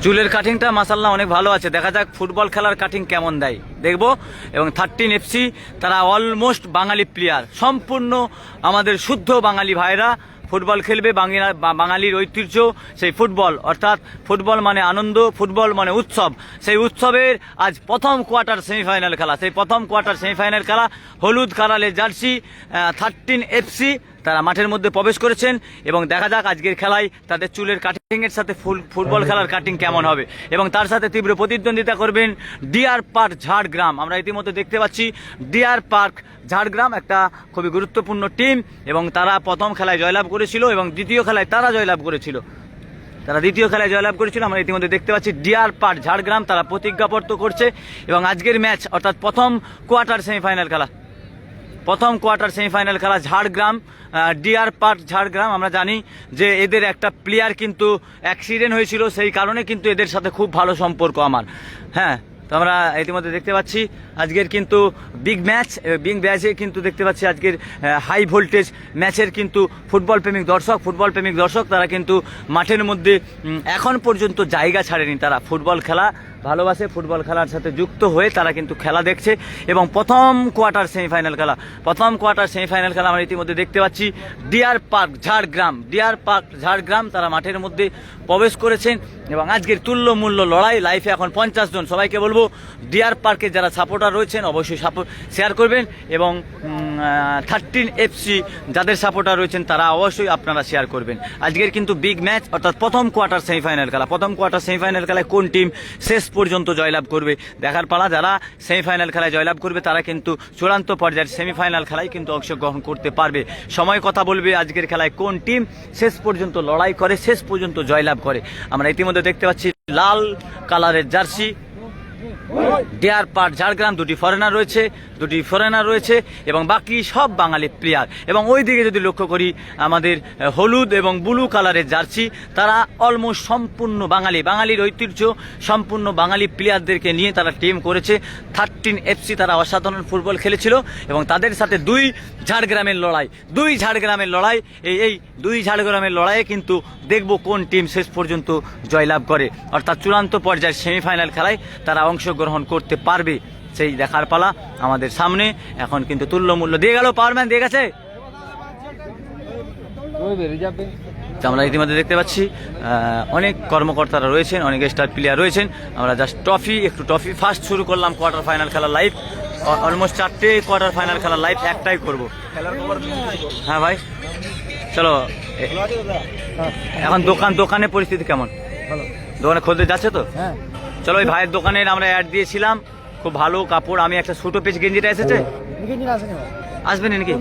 চুলের কাটিংটা মাশাআল্লাহ অনেক ভালো আছে। দেখা যাক ফুটবল খেলার কাটিং কেমন দেয় দেখবো। এবং 13 FC তারা অলমোস্ট বাঙালি প্লেয়ার, সম্পূর্ণ আমাদের শুদ্ধ বাঙালি ভাইরা ফুটবল খেলবে। বাঙালির ঐতিহ্য সেই ফুটবল, অর্থাৎ ফুটবল মানে আনন্দ, ফুটবল মানে উৎসব। সেই উৎসবের আজ প্রথম কোয়ার্টার সেমিফাইনাল খেলা। সেই প্রথম কোয়ার্টার সেমিফাইনাল খেলা হলুদ কালারের জার্সি 13 FC তারা মাঠের মধ্যে প্রবেশ করেছেন। এবং দেখা যাক আজকের খেলায় তাদের চুলের কাটিংয়ের সাথে ফুটবল খেলার কাটিং কেমন হবে। এবং তার সাথে তীব্র প্রতিদ্বন্দ্বিতা করবেন ডিয়ার পার্ক ঝাড়গ্রাম। আমরা ইতিমধ্যে দেখতে পাচ্ছি ডিয়ার পার্ক ঝাড়গ্রাম একটা খুবই গুরুত্বপূর্ণ টিম, এবং তারা প্রথম খেলায় জয়লাভ করেছিল এবং দ্বিতীয় খেলায় তারা জয়লাভ করেছিল। আমরা ইতিমধ্যে দেখতে পাচ্ছি ডিয়ার পার্ক ঝাড়গ্রাম তারা প্রতিজ্ঞাপত্র করছে। এবং আজকের ম্যাচ অর্থাৎ প্রথম কোয়ার্টার সেমিফাইনাল খেলা ঝাড়গ্রাম ডিয়ার পার্ক ঝাড়গ্রাম। আমরা জানি যে এদের একটা প্লেয়ার কিন্তু অ্যাক্সিডেন্ট হয়েছিল, সেই কারণে কিন্তু এদের সাথে খুব ভালো সম্পর্ক আমার। হ্যাঁ, তো আমরা ইতিমধ্যে দেখতে পাচ্ছি আজকের কিন্তু বিগ ম্যাচে কিন্তু দেখতে পাচ্ছি আজকের হাই ভোল্টেজ ম্যাচের কিন্তু ফুটবল প্রেমিক দর্শক তারা কিন্তু মাঠের মধ্যে এখন পর্যন্ত জায়গা ছাড়েনি। তারা ফুটবল খেলা ভালোবাসে, ফুটবল খেলার সাথে যুক্ত হয়ে তারা কিন্তু খেলা দেখছে। এবং প্রথম কোয়ার্টার সেমিফাইনাল খেলা আমরা ইতিমধ্যে দেখতে পাচ্ছি ডিয়ার পার্ক ঝাড়গ্রাম তারা মাঠের মধ্যে প্রবেশ করেছেন। এবং আজকের তুল্যমূল্য লড়াই লাইফে এখন 50 জন। সবাইকে বলবো ডিয়ার পার্কে যারা সাপোর্টার রয়েছেন অবশ্যই শেয়ার করবেন, এবং 13 FC যাদের সাপোর্টার রয়েছেন তারা অবশ্যই আপনারা শেয়ার করবেন। আজকের কিন্তু বিগ ম্যাচ অর্থাৎ প্রথম কোয়ার্টার সেমিফাইনাল খেলায় কোন টিম শেষ পর্যন্ত জয়লাভ করবে দেখার পালা। যারা সেমিফাইনাল খেলায় জয়লাভ করবে তারা কিন্তু চূড়ান্ত পর্যায়ের সেমিফাইনাল খেলায় কিন্তু অংশগ্রহণ করতে পারবে। সময় কথা বলবে আজকের খেলায় কোন টিম শেষ পর্যন্ত লড়াই করে, শেষ পর্যন্ত জয়লাভ করে। আমরা ইতিমধ্যে দেখতে পাচ্ছি লাল কালারের জার্সি ডিয়ার পার্ক ঝাড়গ্রাম, দুটি ফরেনার রয়েছে এবং বাকি সব বাঙালি প্লেয়ার। এবং ওই দিকে যদি লক্ষ্য করি আমাদের হলুদ এবং ব্লু কালারের জার্সি তারা অলমোস্ট সম্পূর্ণ বাঙালির ঐতিহ্য, সম্পূর্ণ বাঙালি প্লেয়ারদেরকে নিয়ে তারা টিম করেছে। 13 FC তারা অসাধারণ ফুটবল খেলেছিল এবং তাদের সাথে দুই ঝাড়গ্রামের লড়াই এই দুই ঝাড়গ্রামের লড়াইয়ে কিন্তু দেখব কোন টিম শেষ পর্যন্ত জয়লাভ করে, অর্থাৎ চূড়ান্ত পর্যায়ের সেমিফাইনাল খেলায় তারা অংশগ্রহণ করতে পারবে। সেই দেখার পালা আমাদের সামনে। এখন কিন্তু তুল্যমূল্য দিয়ে গেল, পাওয়ারম্যান দিয়ে গেছে। আমরা ইতিমধ্যে দেখতে পাচ্ছি অনেক কর্মকর্তারা রয়েছেন, অনেক স্টার প্লেয়ার রয়েছেন। আমরা জাস্ট ট্রফি ফার্স্ট শুরু করলাম কোয়ার্টার ফাইনাল খেলা লাইভ। অলমোস্ট 4টে কোয়ার্টার ফাইনাল খেলা লাইভ, একটাই করবো। হ্যাঁ ভাই, চলো। এখন দোকানের পরিস্থিতি কেমন? দোকানে খদ্দের যাচ্ছে তো? চলো, ওই ভাইয়ের দোকানের আমরা অ্যাড দিয়েছিলাম, খুব ভালো কাপড়। আমি একটা ছোট পিস গেঞ্জিটা এসেছে, আসবে নাকি?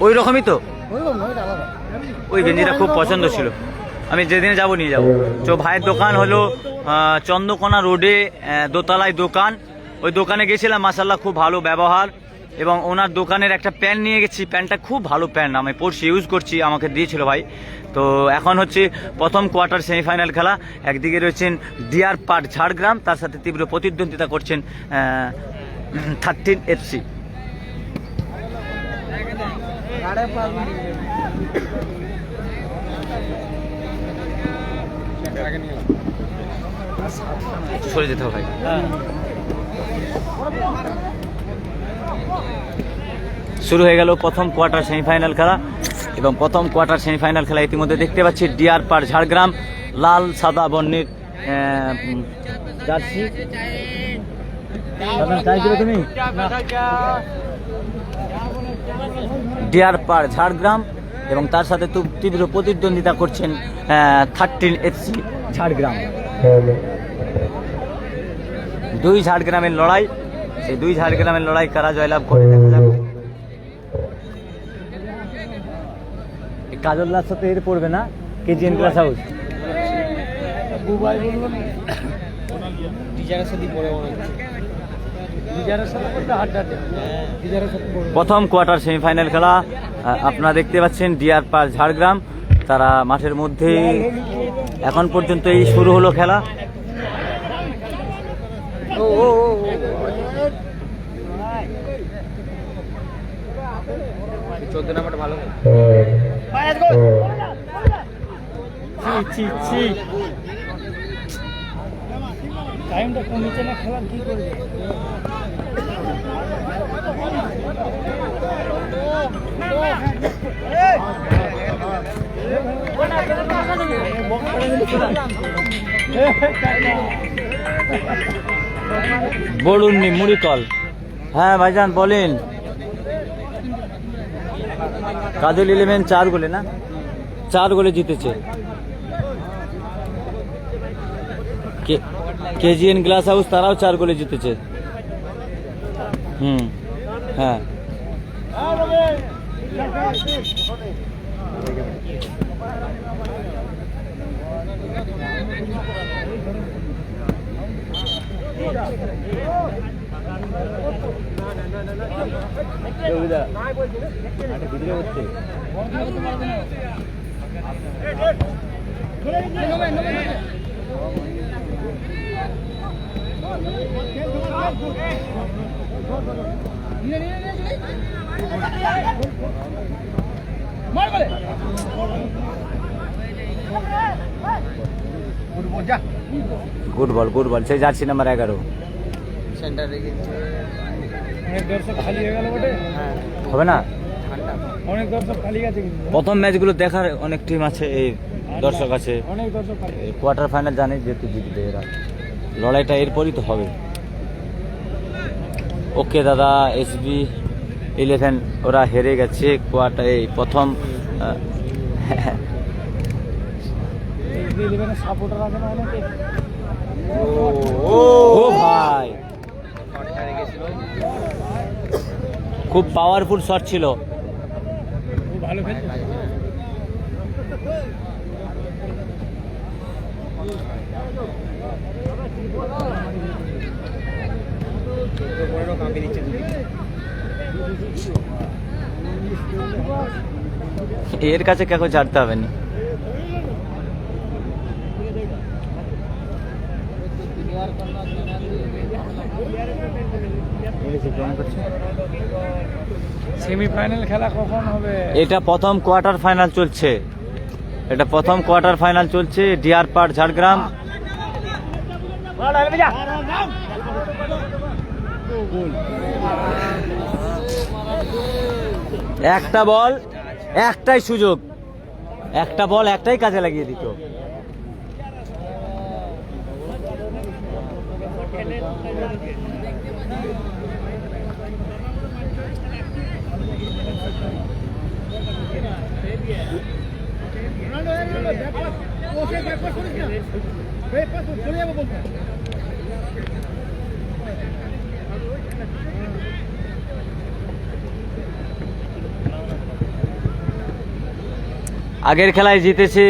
ওই রকমই তো, ওই গেঞ্জিটা খুব পছন্দ ছিল, আমি যেদিনে যাবো নিয়ে যাবো। তো ভাইয়ের দোকান হলো চন্দ্রকোনা রোডে দোতলায় দোকান। ওই দোকানে গেছিলাম, মাশাআল্লাহ খুব ভালো ব্যবহার। এবং ওনার দোকানের একটা প্যান্ট নিয়ে গেছি, প্যান্টটা খুব ভালো প্যান্ট, আমি পরছি, ইউজ করছি, আমাকে দিয়েছিল ভাই। তো এখন হচ্ছে প্রথম কোয়ার্টার সেমিফাইনাল খেলা। একদিকে রয়েছেন ডিয়ার পার্ক ঝাড়গ্রাম, তার সাথে তীব্র প্রতিদ্বন্দ্বিতা করছেন 13 FC। সরে যেতে হবে ভাই। শুরু হয়ে গেল প্রথম কোয়ার্টার সেমিফাইনাল খেলা। এবং প্রথম কোয়ার্টার সেমিফাইনাল খেলা ইতিমধ্যে দেখতে পাচ্ছি ডিয়ার পার্ক ঝাড়গ্রাম লাল সাদা বর্ণের জার্সি। তুমি ডিয়ার পার্ক ঝাড়গ্রাম এবং তার সাথে তীব্র প্রতিদ্বন্দ্বিতা করছেন 13 FC ঝাড়গ্রাম। দুই ঝাড়গ্রামের লড়াই, সেই দুই ঝাড়গ্রামের লড়াই কারা জয়লাভ করে দেখা যাবে। কাজলদার সাথে এর পড়বে না KGN ক্লাস হাউস। প্রথম কোয়ার্টার সেমিফাইনাল খেলা আপনারা দেখতে পাচ্ছেন ডিয়ার পার্ক ঝাড়গ্রাম তারা মাঠের মধ্যে। এখন পর্যন্ত এই শুরু হলো খেলা। টাইমটা কমেছে না, খেলার কি করবে? বলুন নি মুড়ি কল। হ্যাঁ ভাইজান বলেন। কাজল 11 4 গোলে না, 4 গোলে জিতেছে। কেজিএন গ্লাস হাউস তারাও 4 গোলে জিতেছে। হ্যাঁ গুড বল সেই জার্সি নাম্বার 11 সেন্টারে অনেক দর্শক খালি হয়ে গেল বটে। হবে না, অনেক দর্শক খালি আছে কিন্তু প্রথম ম্যাচগুলো দেখার অনেক টিম আছে, এই দর্শক আছে, অনেক দর্শক খালি। কোয়ার্টার ফাইনাল জানি যেহেতু জিতবে এরা, লড়াইটা এরপরই তো হবে। ওকে দাদা, SB 11 ওরা হেরে গেছে কোয়ার্টার, এই প্রথম। সাপোর্টার আছে না অনেকে। ও ভাই, খুব পাওয়ারফুল শট ছিল। ভালো খেলছে। এর কাছে কাউকে ছাড়তে হবে না। সেমিফাইনাল খেলা কখন হবে? এটা প্রথম কোয়ার্টার ফাইনাল চলছে, ডিআর পার্ক ঝাড়গ্রাম। একটা বল একটাই সুযোগ, একটা বল একটাই কাজে লাগিয়ে দিত। আগের খেলায় জিতেছে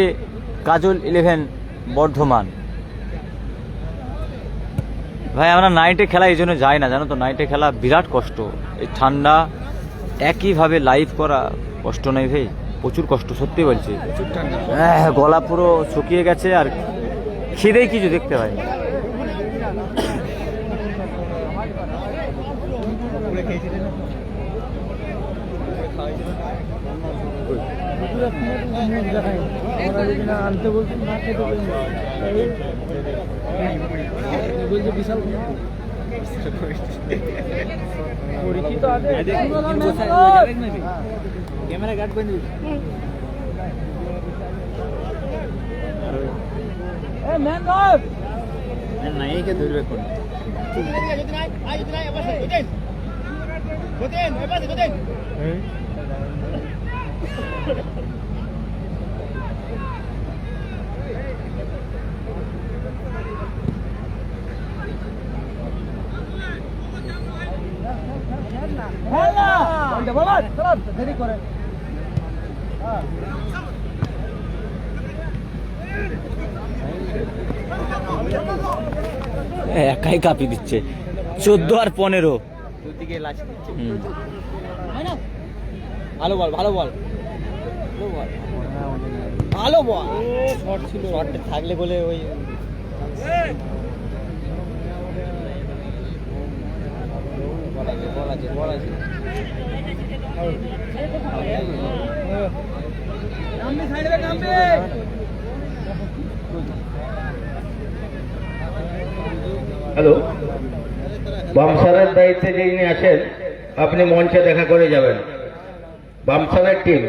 কাজল 11 বর্ধমান। ভাই আমরা নাইটে খেলা এই জন্য যাই না, জানো তো, নাইটে খেলা বিরাট কষ্ট, এই ঠান্ডা একইভাবে লাইভ করা কষ্ট নয় ভাই, প্রচুর কষ্ট, সত্যি বলছি। গলা পুরো শুকিয়ে গেছে আর খিদেই কিছু দেখতে হয়। আনতে বলছি না, খেতে বলছে বিশাল পরিচিত আছে। ক্যামেরা গার্ড করে দিবি। নাইকে ধরবে কোন দেরি করে। একাই কাঁপি দিচ্ছে, 14 আর 15 দুদিকে লাচি দিচ্ছে। ভালো বল, ভালো বল, ভালো বল। শর্ট ছিল, শর্ট থাকলে বলে ওই বল আছে। হ্যালো, বামসারের দায়িত্বে যিনি আছেন আপনি মঞ্চে দেখা করে যাবেন। বামসারের টিম।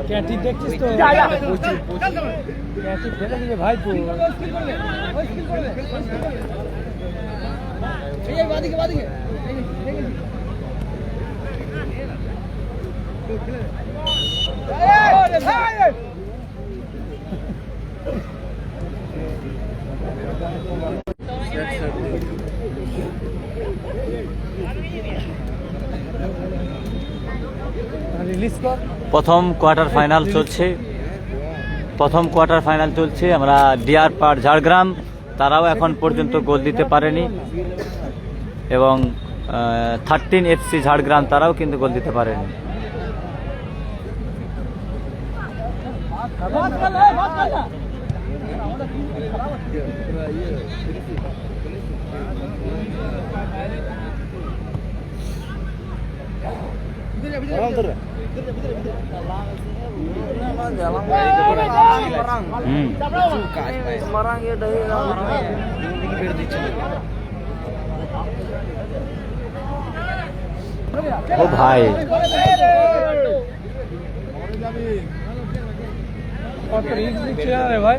ক্যাটি দেখছিস তো? ক্যাটি ফেলে দিবে ভাই তো। রিলিজ কর। প্রথম কোয়ার্টার ফাইনাল চলছে। আমরা ডিআর পার্ক ঝাড়গ্রাম, তারাও এখন পর্যন্ত গোল দিতে পারেনি, এবং 13 FC ঝাড়গ্রাম তারাও কিন্তু গোল দিতে পারেনি। ও ভাই, কত রিস্ক নিচ্ছে রে ভাই।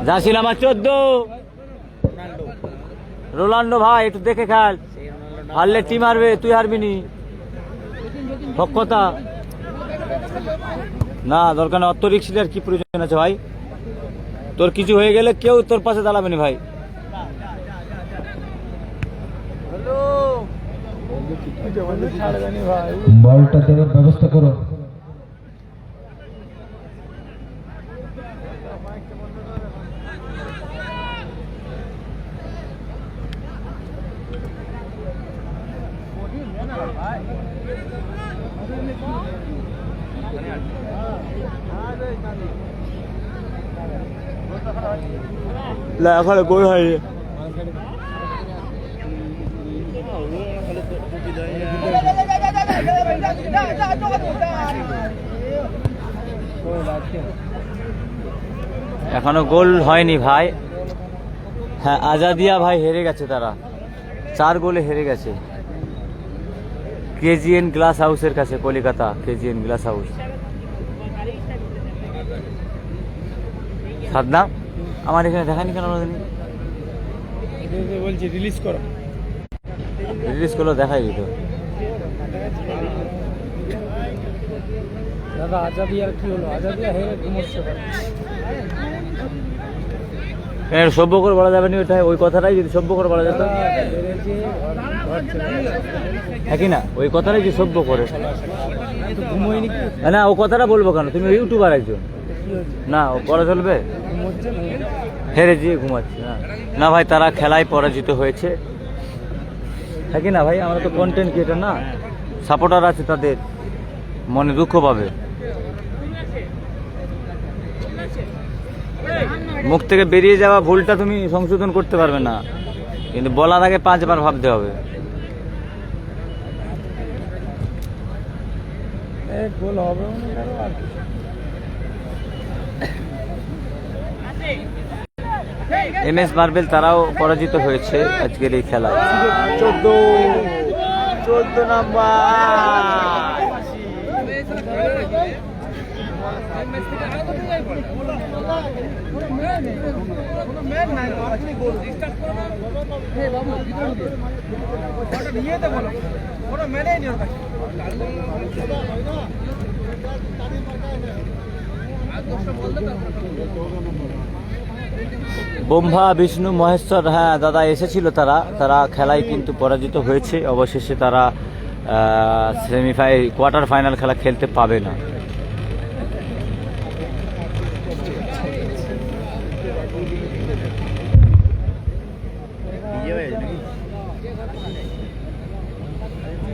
যাচ্ছিল আমার 14 রোনাল্ডো ভাই, একটু দেখে খেল, হারলে টিম হারবে, তুই হারবি নি। কথা না, দরকার নেই অত রিস্ক আর কি প্রয়োজন আছে ভাই। তোর কিছু হয়ে গেলে কেউ তোর পাশে দাঁড়াবে না ভাই। বলটা দেওয়ার ব্যবস্থা করো। এখন গোল হয়নি। এখনো গোল হয়নি ভাই। হ্যাঁ, আজাদিয়া ভাই হেরে গেছে, তারা 4 গোলে হেরে গেছে কেজিএন গ্লাস হাউসের কাছে, Kolkata KGN glass house. Sadnam আমার এখানে দেখানি কেন? বলছি রিলিজ করো। রিলিজ করলো, দেখাই দিত। দাদা আজাদি আর কি হলো? আজাদিয়া হেরে ঘুমোচ্ছে। সভ্য করে বলা যাবে না ওইটা, ওই কথাটাই যদি সভ্য করে বলা যেত, হ্যাঁ কি না? ওই কথাটাই যদি সভ্য করে, ঘুমোয়নি কি? না ও কথাটা বলবো কেন? তুমি ইউটিউবার একজন, না ও পড়া চলবে? হেরে যেয়ে ঘুমাচ্ছে না? না ভাই, তারা খেলায় পরাজিত হয়েছে, হ্যাঁ কি না ভাই? আমরা তো কন্টেন্ট ক্রিয়েটর না, সাপোর্টার আছে, তাদের মনে দুঃখ পাবে। মুখ থেকে বেরিয়ে যাওয়া ভুলটা তুমি সংশোধন করতে পারবে না, কিন্তু বলার আগে 5 বার ভাবতে হবে। গোল হবে MS মার্বেল তারাও পরাজিত হয়েছে আজকের এই খেলায়। 14 নাম্বার। ব্রহ্মা বিষ্ণু মহেশ্বর, হ্যাঁ দাদা এসেছিল, তারা খেলায় কিন্তু পরাজিত হয়েছে। অবশেষে তারা কোয়ার্টার ফাইনাল খেলা খেলতে পাবে না।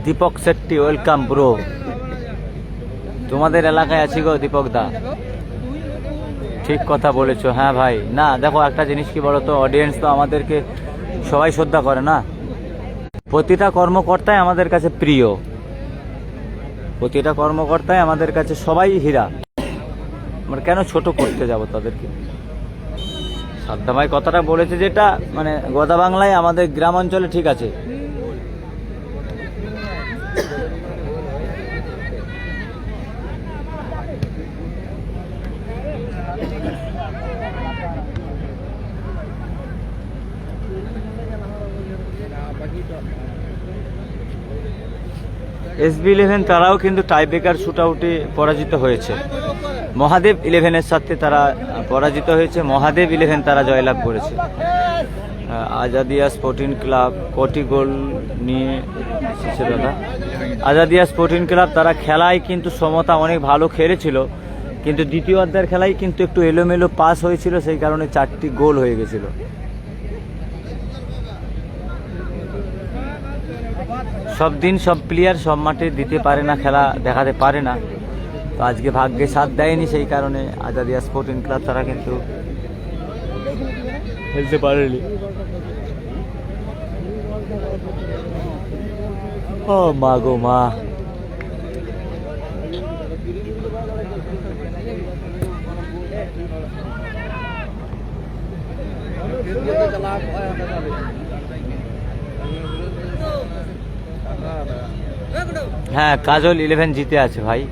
Deepak Shetty, welcome bro. তোমাদের এলাকায় আছি গো দীপক দা, ঠিক কথা বলেছো। হ্যাঁ ভাই, না দেখো একটা জিনিস কি বলো তো, অডিয়েন্স তো আমাদেরকে সবাই শ্রদ্ধা করে না, প্রতিটা কর্মকর্তাই আমাদের কাছে প্রিয়, প্রতিটা কর্মকর্তাই আমাদের কাছে সবাই হীরা। আমরা কেন ছোট করতে যাব তাদেরকে? সাদ্দাম ভাই কথাটা বলেছে যেটা মানে গোদা বাংলায় আমাদের গ্রাম অঞ্চলে ঠিক আছে। SB11 তারাও কিন্তু টাইব্রেকার শুট আউটে পরাজিত হয়েছে। মহাদেব 11-এর সাথে তারা পরাজিত হয়েছে, মহাদেব 11 তারা জয়লাভ করেছে। আজাদিয়া স্পোর্টিং ক্লাব কোটি গোল নিয়ে এসেছে দাদা। আজাদিয়া স্পোর্টিং ক্লাব তারা খেলায় কিন্তু সমতা অনেক ভালো খেলেছিল, কিন্তু দ্বিতীয় অর্ধের খেলায় কিন্তু একটু এলোমেলো পাস হয়েছিল, সেই কারণে 4টি গোল হয়ে গেছিল। সব দিন সব প্লেয়ার সব মাঠে দিতে পারে না, খেলা দেখাতে পারে না, তো আজকে ভাগ্যে সাথ দেয়নি, সেই কারণে আজাদিয়া স্পোর্টিং ক্লাব তারা কিন্তু খেলতে পারেনি। ও মা গো মা, হ্যাঁ কাজল 11 জিতে আছে ভাই।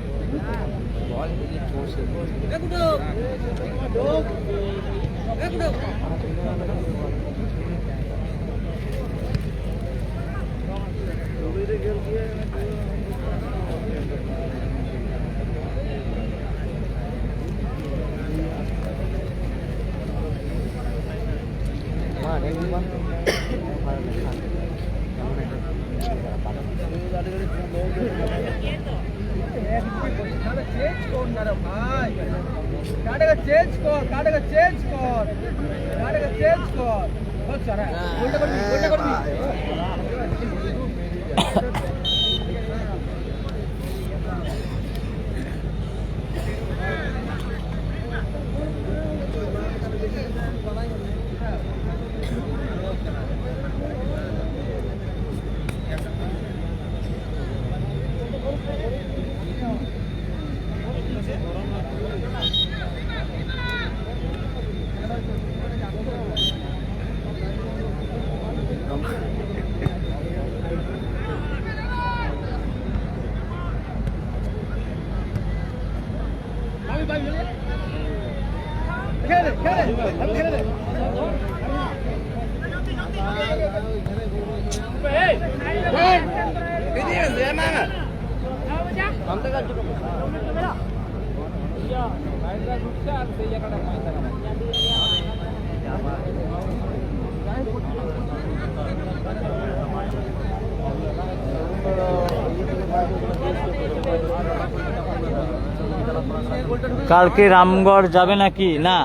কালকে রামগড় যাবে নাকি? না,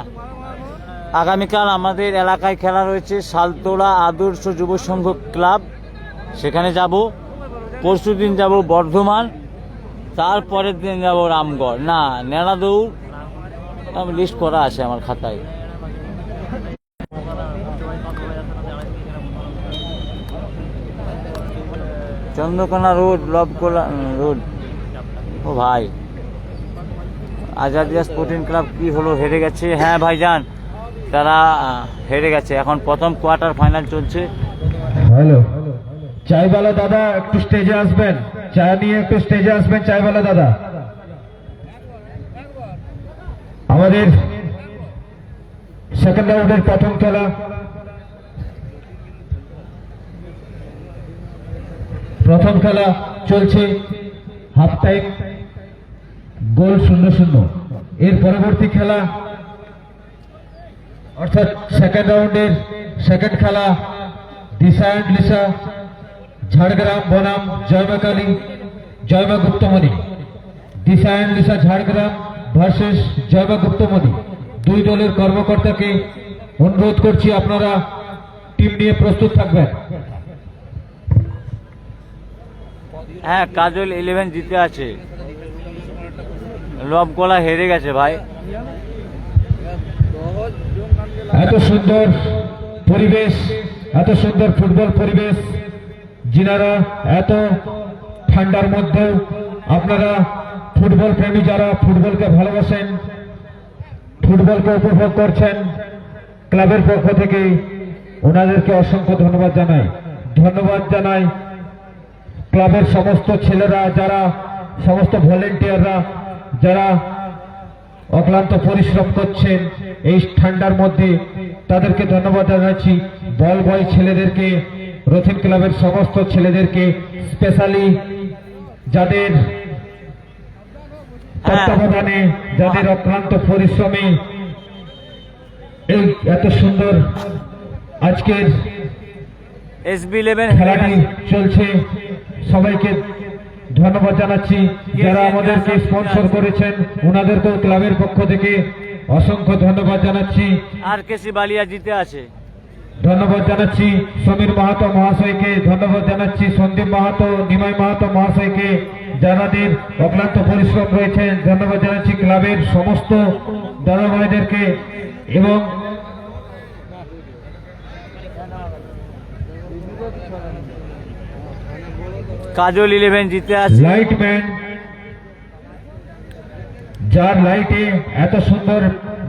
আগামীকাল আমাদের এলাকায় খেলা রয়েছে শালতোড়া আদর্শ যুব সংঘ ক্লাব, সেখানে যাব। পরশুদিন যাব বর্ধমান, তারপরের দিন যাব রামগড়। না, নেড়াদৌড় লিস্ট করা আছে আমার খাতায়। Chandrakona road, Labkola road. ও ভাই, আজাদিয়া স্পোর্টিং ক্লাব কি হলো, হেরে গেছে? হ্যাঁ ভাইজান, তারা হেরে গেছে। এখন প্রথম কোয়ার্টার ফাইনাল চলছে। হ্যালো, চাইওয়ালা দাদা একটু স্টেজে আসবেন, চা নিয়ে একটু স্টেজে আসবেন চাইওয়ালা দাদা। আমাদের সেকেন্ড রাউন্ডের প্রথম খেলা, চলছে, হাফ টাইম, গোল 0-0। এর পরবর্তী খেলা অর্থাৎ সেকেন্ড রাউন্ডের সেকেন্ড খেলা, দিশা অ্যান্ড লিসা ঝাড়গ্রাম বনাম জয়মা গুপ্তমণি। দিশা and Lisa Jhargram versus জয়মা Guptamani. দুই দলের কর্মকর্তাকে অনুরোধ করছি আপনারা টিম নিয়ে প্রস্তুত থাকবেন। হ্যাঁ, কাজল 11 জিতে আছে। লবগোলা হেরে গেছে ভাই। এত সুন্দর পরিবেশ, এত সুন্দর ফুটবল পরিবেশ, যিনারা এত ঠান্ডার মধ্যেও আপনারা ফুটবল প্রেমী যারা ফুটবলকে ভালোবাসেন, ফুটবলকে উপভোগ করছেন, ক্লাবের পক্ষ থেকে ওনাদেরকে অসংখ্য ধন্যবাদ জানাই। ধন্যবাদ জানাই ক্লাবের সমস্ত ছেলেরা, যারা সমস্ত ভলেন্টিয়াররা যারা অক্লান্ত পরিশ্রম করছেন এই ঠান্ডার মধ্যে, তাদেরকে ধন্যবাদ জানাচ্ছি। বল বয় ছেলেদেরকে, রথিন ক্লাবের সমস্ত ছেলেদেরকে, স্পেশালি যাদের তত্ত্বাবধানে, যাদের অক্লান্ত পরিশ্রমে এই এত সুন্দর আজকের SB11 খেলাটি চলছে, সবাইকে ধন্যবাদ জানাচ্ছি। যারা আমাদেরকে স্পন্সর করেছেন ওনাদেরকেও ক্লাবের পক্ষ থেকে অসংখ্য ধন্যবাদ জানাচ্ছি। RKC বালিয়া জিতে আছে। ধন্যবাদ জানাচ্ছি সমীর মাহাতো মহাশয়কে, ধন্যবাদ জানাচ্ছি সন্দীপ মাহাতো, নিমাই মাহাতো মহাশয়কে, যাদের অক্লান্ত পরিশ্রম রয়েছেন। ধন্যবাদ জানাচ্ছি ক্লাবের সমস্ত দাদা ভাইদেরকে এবং কাজল 11 জিতে আছে। লাইটম্যান, যার লাইটে এত সুন্দর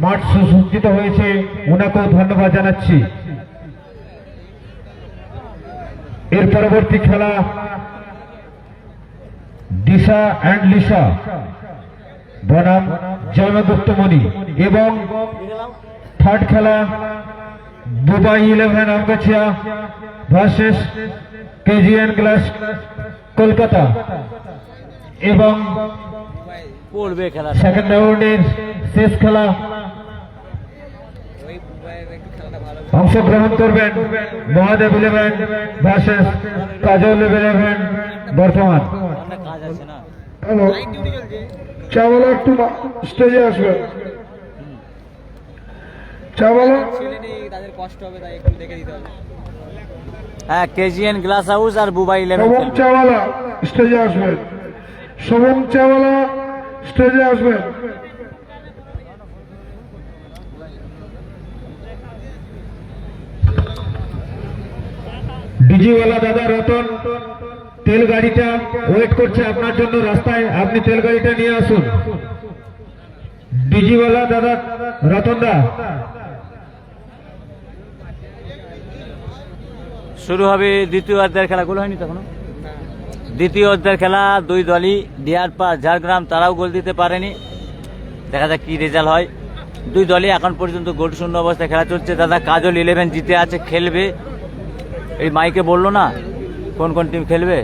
মাঠ সুসজ্জিত হয়েছে, ওনাকেও ধন্যবাদ জানাচ্ছি। এর পরবর্তী খেলা দিশা অ্যান্ড লিসা বনাম জয়গুপ্তমণি এবং থার্ড খেলা Dubai 11 Amgachhia versus KGN glass Kolkata এবং পড়বে খেলা। সেকেন্ড রাউন্ডের শেষ খেলা অংশগ্রহণ করবেন মহাদেব 11 ভার্সেস কাজল 11 বর্তমান। অনেক কাজ আছে না। হ্যালো, চাওয়ালা একটু স্টেজে আসবে। চাওয়ালা তাদের কষ্ট হবে, তাই একটু দেখে দিতে হবে। হ্যাঁ, KGN গ্লাস হাউস আর বুবাই 11 শোভম খেলবে। চাওয়ালা স্টেজে আসবেন। শোভম চাওয়ালা স্টেজে আসবেন। ডিজিওয়ালা দাদা রতন তেল গাড়িটা ওয়েট করছে আপনার জন্য রাস্তায়, আপনি তেল গাড়িটা নিয়ে আসুন। ডিজিওয়ালা দাদা রতন দা, শুরু হবে দ্বিতীয় অধ্যায়ের খেলা। গোল হয়নি তখনও। দ্বিতীয় অধ্যায়ের খেলা, দুই দলই ডিআর পার্ক ঝাড়গ্রাম, তারাও গোল দিতে পারেনি। দেখা যাক কি রেজাল্ট হয়। দুই দলই এখন পর্যন্ত গোল শূন্য অবস্থায় খেলা চলছে। দাদা কাজল 11 জিতে আছে, খেলবে। এই মাইকে বললো না কোন কোন টিম খেলবে।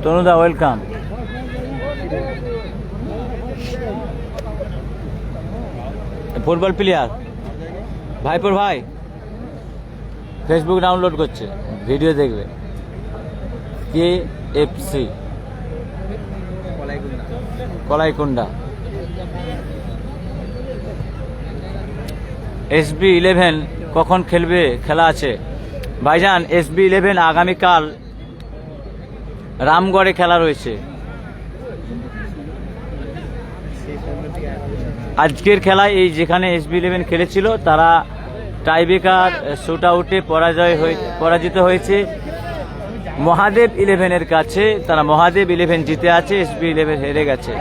তনুদা ওয়েলকাম। ফুটবল প্লেয়ার ভাইপুর ভাই ফেসবুক ডাউনলোড করছে, ভিডিও দেখবে। KFC কলাইকুন্ডা। SB11 কখন খেলবে? খেলা আছে ভাইজান। SB11 আগামীকাল রামগড়ে খেলা রয়েছে। আজকের খেলায় এই যেখানে SB11 খেলেছিল তারা টাইব্রেকার শুট আউটে পরাজিত হয়েছে মহাদেব 11-এর কাছে। তারা মহাদেব 11 জিতে আছে, SB11 হেরে গেছে।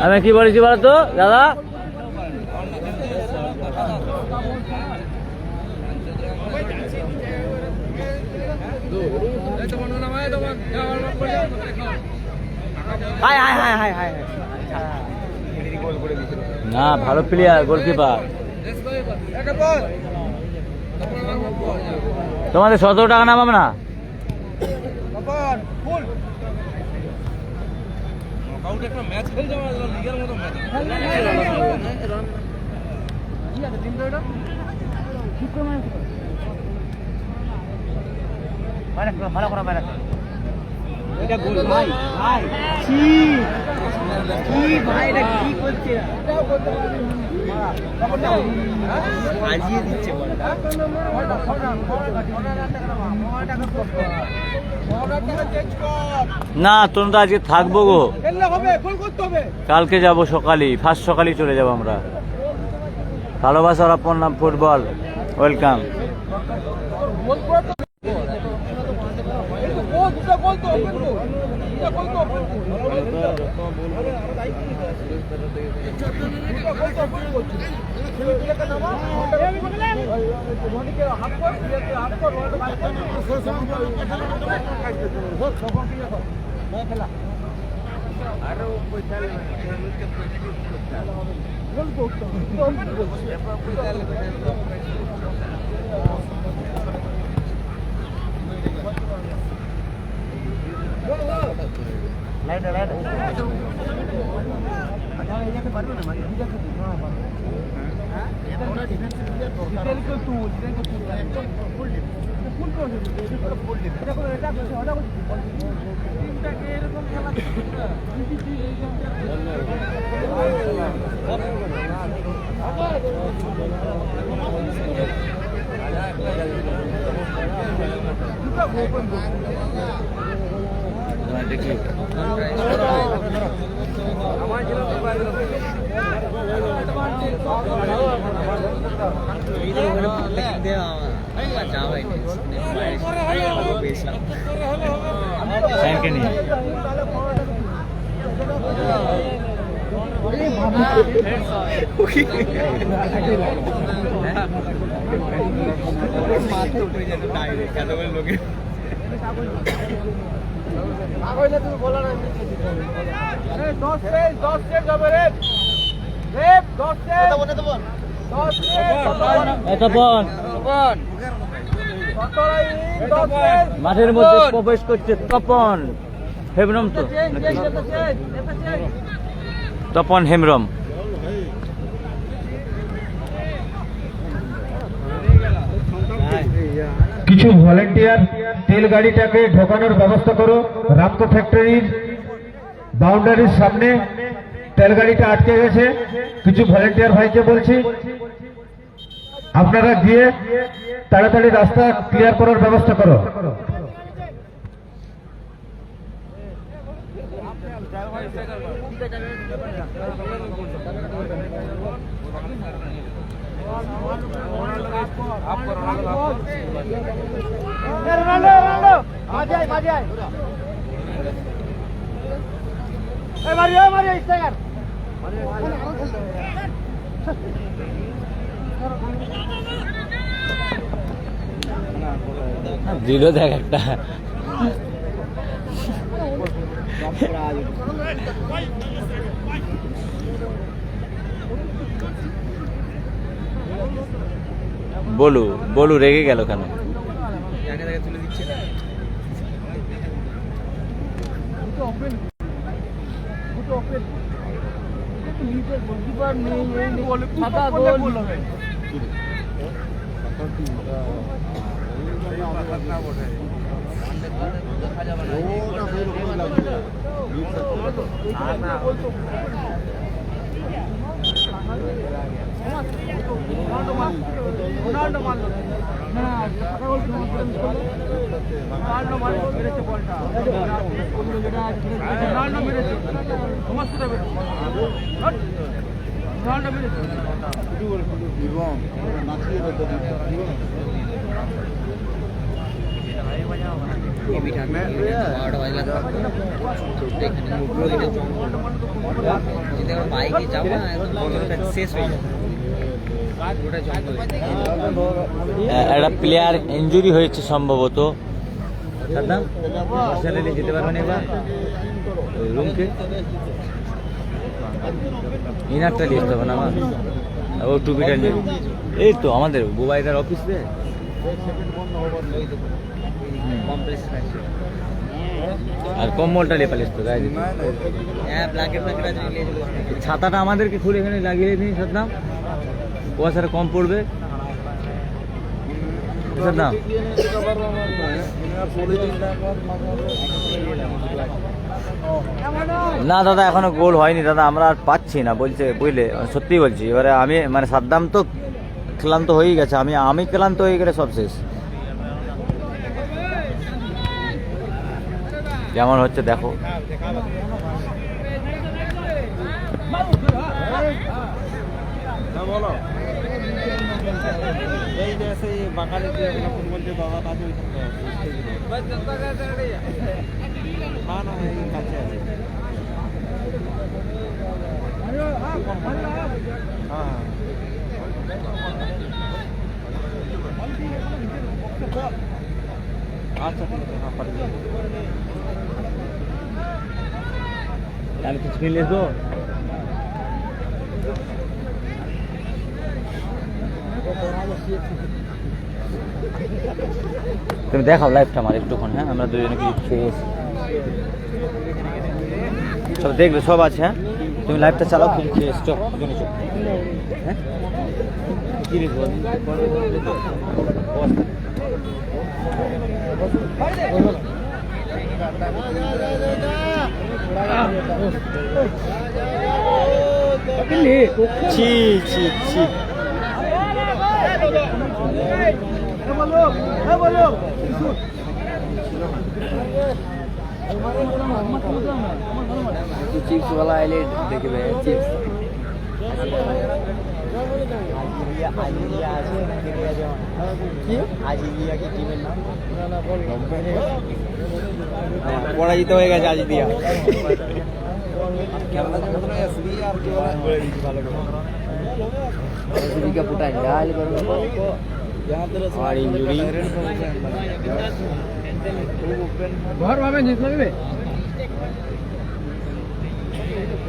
আমি কি বলেছি বলতো দাদা? না, ভালো প্লেয়ার, গোলকিপার। তোমাদের 17 টাকা নামাবো না? ভালো করে বাইরে এটা গোল ভাই ভাই কি ভাই এটা কি করছে আজিয়ে দিচ্ছে বলটা না তোমরা আজকে থাকবো গো, কালকে যাব সকালেই, ফার্স্ট সকালেই চলে যাব আমরা। ভালোবাসার আপন নাম ফুটবল, ওয়েলকাম। মাঠের মধ্যে প্রবেশ করছে তপন হেমরম, তো তপন হেমরম। কিছু ভলেন্টিয়ার তেল গাড়িটাকে ঢোকানোর ব্যবস্থা করো। রামকো ফ্যাক্টরির বাউন্ডারির সামনে তেল গাড়িটা আটকে গেছে। কিছু ভলেন্টিয়ার ভাইকে বলছি আপনারা গিয়ে তাড়াতাড়ি রাস্তা ক্লিয়ার করার ব্যবস্থা করো। দিল দেখ একটা বলু বলু রেগে গেল কেন? তুলে দিচ্ছে বাইকে যাবো না শেষ হয়ে যাবে। একটা প্লেয়ার ইনজুরি হয়েছে সম্ভবত, যেতে পারবেন এবার রুমকে ইনারটা নিয়ে আসতে হবে না আমার, ও টুপিটা নিয়ে। এই তো আমাদের বুবাইদার অফিসে আর কম্বলটা লেপা লিখতো গায়ে দিতে। ছাতাটা আমাদেরকে খুলে এখানে লাগিয়ে দিন সাদ্দাম, পয়সাটা কম পড়বে এটার দাম। না দাদা এখনো গোল হয়নি দাদা, আমরা আর পাচ্ছি না বলছে, বুঝলে সত্যি বলছি। এবারে আমি মানে সাদ্দাম তো ক্লান্ত হয়েই গেছে, আমি ক্লান্ত হয়ে গেলে সব শেষ। যেমন হচ্ছে দেখো, এই যে সেই বাঙালি যে ফুটবল যে দাদা আছে না না এই কাছে আছে। হ্যাঁ আচ্ছা ঠিক আছে, হ্যাঁ পাঠিয়ে দেবো। তাহলে কিছু নিলে তো তুমি দেখাও লাইভটা আমার একটুক্ষণ। হ্যাঁ আমরা দুজনে কিছু খেয়ে এসেছি, সব দেখবে, সব আছে। হ্যাঁ তুমি লাইভটা চালাও, কিছু খেয়ে এসছো দুজনে চো। হ্যাঁ কি রে বল ছি ছি ছি। চিপস वाला आइले देखबे चिप्स আজিদিয়া কি টিমের নাম পরাজিত হয়ে গেছে আজিদিয়া। का पुटा डाल करो और इंजरी घर भावे जितना भी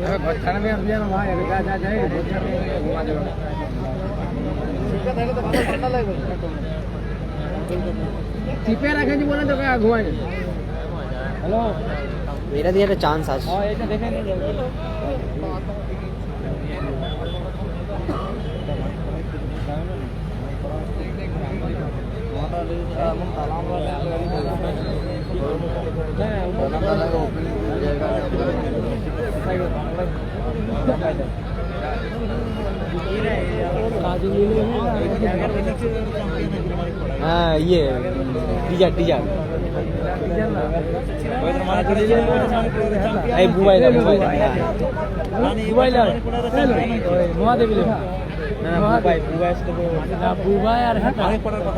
घर खाना में हम जाना वहाँ जा जा जाएगा घुमा देगा ठंडा लगेगा চিপে রাখে জীবন তো ঘুমায় না। হ্যালো এটা দিয়ে একটা চান্স আছে। হ্যাঁ এটা দেখে নিয়ে যাবে। हाँ ये टीजर टीजर এই মোবাইল মোবাইল মোবাইল মহাদেবী লেখা না মোবাইল মোবাইল না বুবাই আর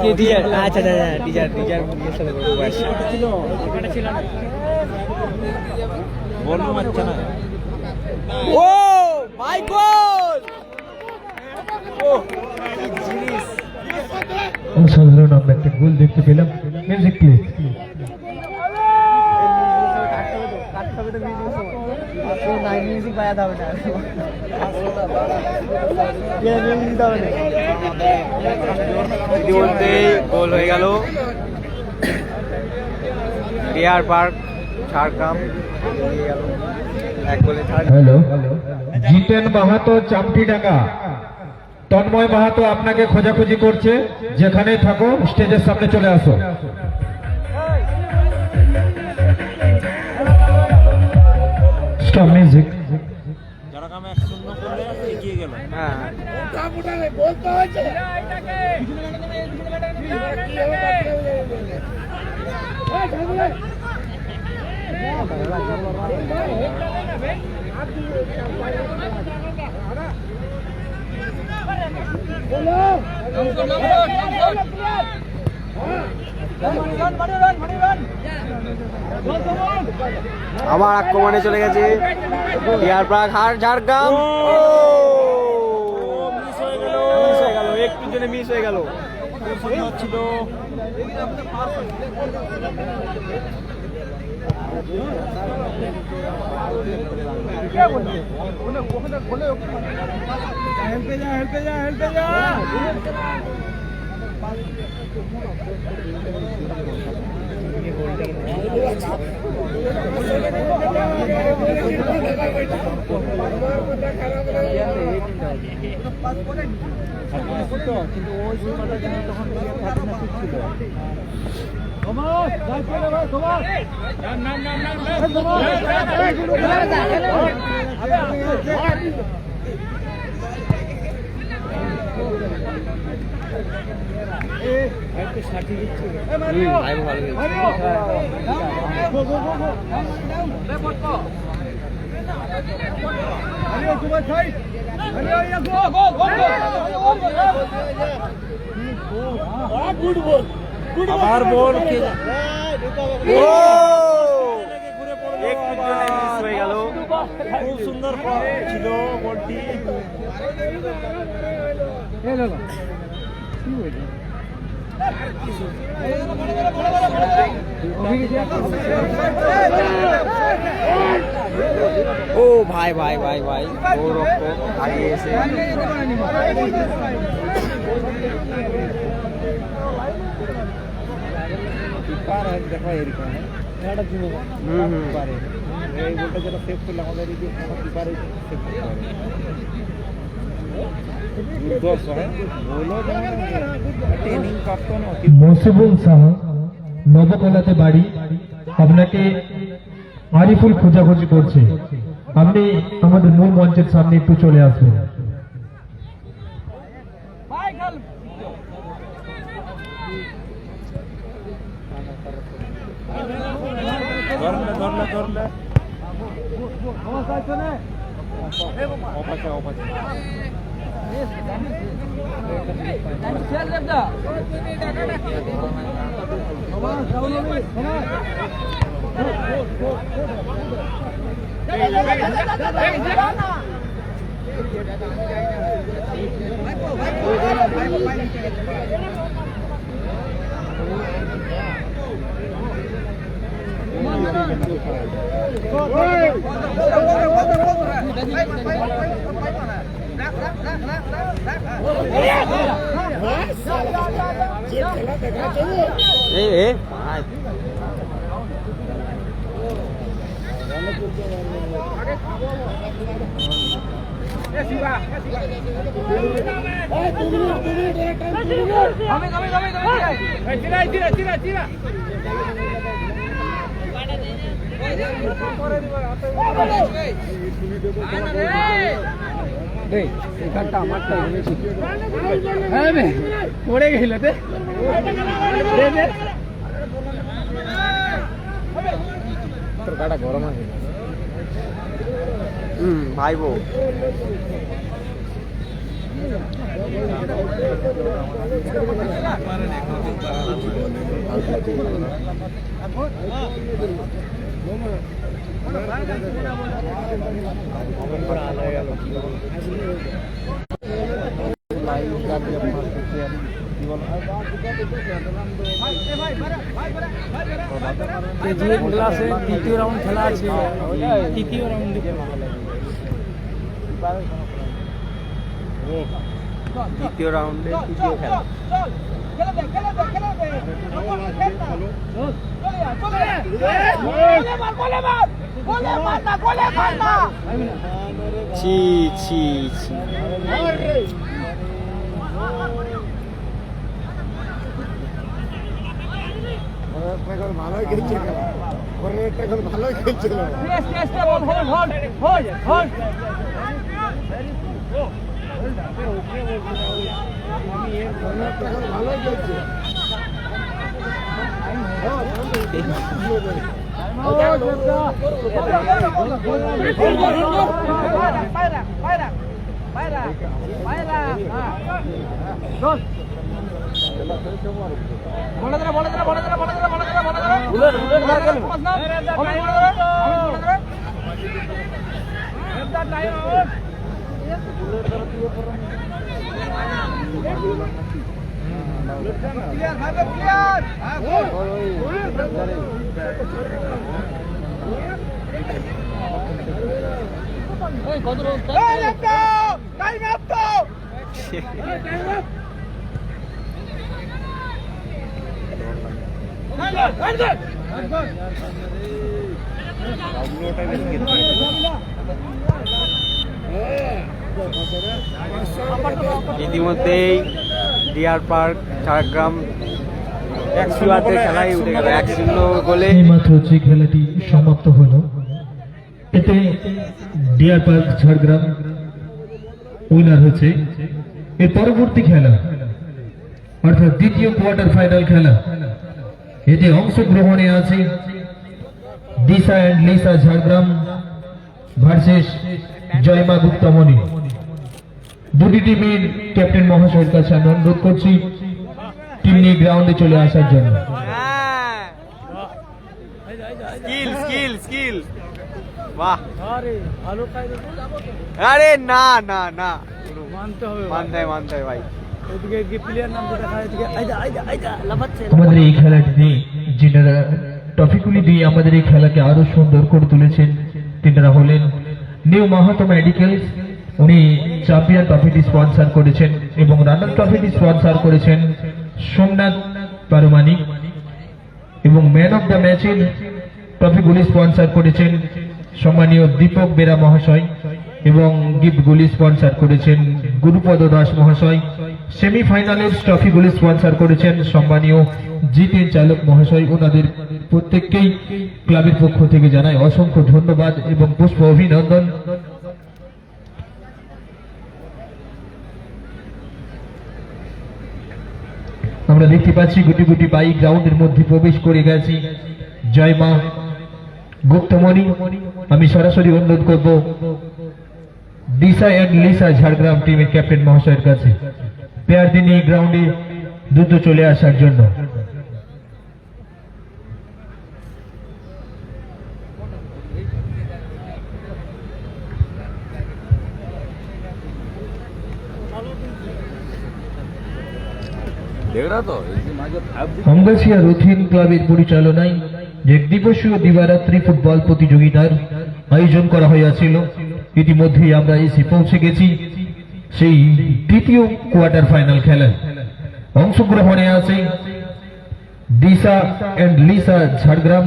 কে টিজর আচ্ছা আচ্ছা টিজর টিজর ইয়ে সাথে মোবাইল ছিল এটা ছিল না বলবো আচ্ছা না ও মাই গড ও জিনিস অসাধারণ আমরা একটা গোল দেখতে পেলাম। Music please. মিউজিক পায়া দাও না ইতিমধ্যে গোল হয়ে গেল। ডিয়ার পার্ক ঝাড়গ্রাম এক গোলে হ্যালো, জিতেন মাহাতো চামটিডাঙ্গা, তন্ময় মাহাতো আপনাকে খোঁজাখুঁজি করছে, যেখানে থাকো স্টেজের সামনে চলে আসো। Stop music. যারা কামে 1-0 করলে এগিয়ে গেল। হ্যাঁ আবার আক্রমণে চলে গেছে ডিয়ার পার্ক ঝাড়গ্রাম। মিস হয়ে গেল, একটু জন্য মিস হয়ে গেল। ছিল হেলতে যা আবার বল হয়ে গেল। খুব সুন্দর ছিল বলটি। ও ভাই ভাই ভাই ভাই ও রক্ত হারিয়ে এসে দেখো এরকম পারে এই বলটা যেটা সেভ করলে আমাদের এই যে কিপারে সেভ করতে পারে ট্রেনিং প্রাপ্ত মসিবুল সাহা নবকলাতে বাড়ি, আপনাকে আরিফুল খোঁজাখুঁজি করছে। আপনি আমাদের মূল মঞ্চের সামনে একটু চলে আসবেন। এখানটা আমারটা পড়ে গেল তোর গাটা গরম আছে ভাই বউ ক্লাসে দ্বিতীয় রাউন্ড খেলা আছে, তৃতীয় রাউন্ডে দ্বিতীয় রাউন্ডে তৃতীয় খেলা ছি ছি ছি ভালোই খেলছে ভালোই খেলছিল ভালোই খেলছে ইতিমধ্যেই ডিয়ার পার্ক ঝাড়গ্রাম একশোয়ার্ধের খেলায় উঠে গেল 1-0 গোলে। এইমাত্র যে খেলাটি সমাপ্ত হলো এতে ডিয়ার পার্ক ঝাড়গ্রাম উইনার হয়েছে। এর পরবর্তী খেলা অর্থাৎ দ্বিতীয় কোয়ার্টার ফাইনাল খেলা, এতে অংশগ্রহণে আছে দিশা and Lisa Jhargram versus জয়মা Guptamani. দুটি টিমের ক্যাপ্টেন মহাশয়ের কাছে আমি অনুরোধ করছি টিম নিয়ে গ্রাউন্ডে চলে আসার জন্য। স্কিল স্কিল স্কিল, বাহ। আরে ভালো পাইলে আরে না না না, মানতে হবে মানতে হয় ভাই। ওদিকে কি প্লেয়ার নাম তো দেখা, এদিকে আইদা আইদা আইদা লাফাচ্ছে। আমাদের এই খেলাটি যিনারা ট্রফিগুলি দিয়ে আমাদের এই খেলাকে আরো সুন্দর করে তুলেছেন তিনারা হলেন নিউ মাহাতো মেডিকেলস। উনি চ্যাম্পিয়ন ট্রফিটি স্পন্সর করেছেন এবং রানার ট্রফিটি স্পন্সর করেছেন সোমনাথ পারমানিক, এবং ম্যান অফ দ্য ম্যাচের ট্রফিগুলি স্পন্সর করেছেন সম্মানীয় দীপক বেরা মহাশয় এবং গিফটগুলি স্পন্সর করেছেন গুরুপদ দাস মহাশয়। সেমিফাইনালের ট্রফিগুলি স্পন্সর করেছেন সম্মানীয় জিতেন চালক মহাশয়। ওনাদের প্রত্যেককেই ক্লাবের পক্ষ থেকে জানাই অসংখ্য ধন্যবাদ এবং পুষ্প অভিনন্দন। আমরা দেখতে পাচ্ছি গুটি গুটি বাইক গ্রাউন্ডের মধ্যে প্রবেশ করে গেছি জয়মা গুপ্তমণি। আমি সরাসরি অনুরোধ করব দিশা এন্ড লিসা ঝাড়গ্রাম টিমের ক্যাপ্টেন মহাশয়ের কাছে প্লেয়ারদের নিয়ে গ্রাউন্ডে দ্রুত চলে আসার জন্য। আমগাছিয়া রথিন ক্লাবের পরিচালনায় এক দিবসীয় দিবারাত্রি ফুটবল প্রতিযোগিতার আয়োজন করা হয়েছিল। ইতিমধ্যেই আমরা এসে পৌঁছে গেছি সেই তৃতীয় কোয়ার্টার ফাইনাল খেলায়। অংশগ্রহণে আছে দিশা এন্ড লিসা ঝাড়গ্রাম,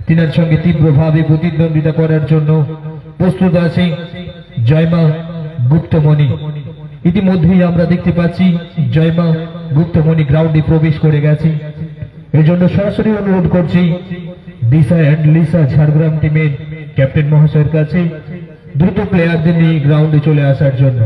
তিনার সঙ্গে তীব্রভাবে প্রতিদ্বন্দ্বিতা করার জন্য প্রস্তুত আছে জয়মা গুপ্তমণি। ইতিমধ্যেই আমরা দেখতে পাচ্ছি জয়মা গুপ্তমণি গ্রাউন্ডে প্রবেশ করে গেছে। এজন্য সরাসরি অনুরোধ করছি দিশা এন্ড লিসা ঝাড়গ্রাম টিমের ক্যাপ্টেন মহাশয়ের কাছে দ্রুত প্লেয়ারদের নিয়ে গ্রাউন্ডে চলে আসার জন্য।